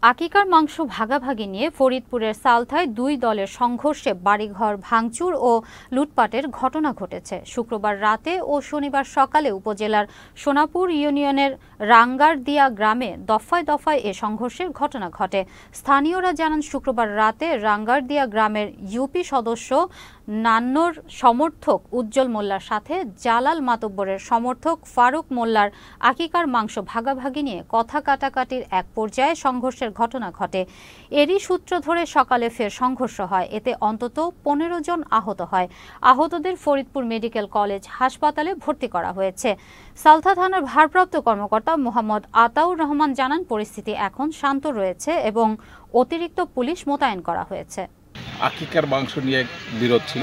আকিকার মাংস ভাগাভাগি নিয়ে ফরিদপুরের সালথায় দুই দলের সংঘর্ষে বাড়িঘর ভাঙচুর ও লুটপাটের ঘটনা ঘটেছে। শুক্রবার রাতে ও শনিবার সকালে উপজেলার সোনাপুর ইউনিয়নের রাঙ্গারদিয়া গ্রামে দফায় দফায় এ সংঘর্ষের ঘটনা ঘটে। স্থানীয়রা জানান, শুক্রবার রাতে রাঙ্গারদিয়া গ্রামের ইউপি সদস্য নান্নর সমর্থক উজ্জ্বল মোল্লার সাথে জালাল মাতব্বরের সমর্থক ফারুক মোল্লার আকিকার মাংস ভাগাভাগি নিয়ে কথা কাটাকাটির এক পর্যায়ে সংঘর্ষের ঘটনা ঘটে। এরই সূত্র ধরে সকালে ফের সংঘর্ষ হয়। এতে অন্তত 15 জন আহত হয়। আহতদের ফরিদপুর মেডিকেল কলেজ হাসপাতালে ভর্তি করা হয়েছে। সালথা থানার ভারপ্রাপ্ত কর্মকর্তা মোহাম্মদ আতাউর রহমান জানান, পরিস্থিতি এখন শান্ত রয়েছে এবং অতিরিক্ত পুলিশ মোতায়েন করা হয়েছে। আকিকার মাংস নিয়ে বিরোধ ছিল।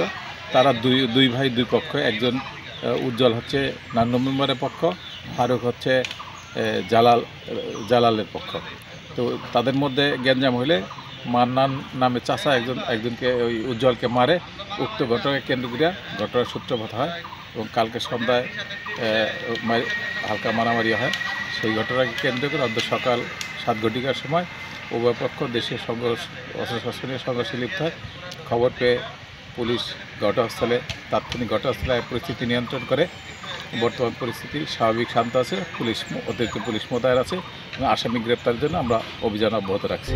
তারা দুই ভাই দুই পক্ষ, একজন উজ্জ্বল হচ্ছে নান্ন মেম্বারের পক্ষ, ফারুক হচ্ছে জালালের পক্ষ। তো তাদের মধ্যে গ্যাঞ্জাম হলে মান্নান নামে চাচা একজনকে ওই উজ্জ্বলকে মারে। উক্ত ঘটনাকে কেন্দ্র করে ঘটনার সূত্রপাত হয় এবং কালকে সন্ধ্যায় হালকা মারামারি হয়। সেই ঘটনাকে কেন্দ্র করে অর্ধ সকাল 7 ঘটিকার সময় উভয় পক্ষ দেশের অস্ত্রশস্ত্রের সংঘর্ষে লিপ্ত হয়। খবর পেয়ে পুলিশ তাৎক্ষণিক ঘটনাস্থলে পরিস্থিতি নিয়ন্ত্রণ করে। বর্তমান পরিস্থিতি স্বাভাবিক, শান্ত আছে। অতিরিক্ত পুলিশ মোতায়েন আছে এবং আসামি গ্রেপ্তারের জন্য আমরা অভিযান অব্যাহত রাখছি।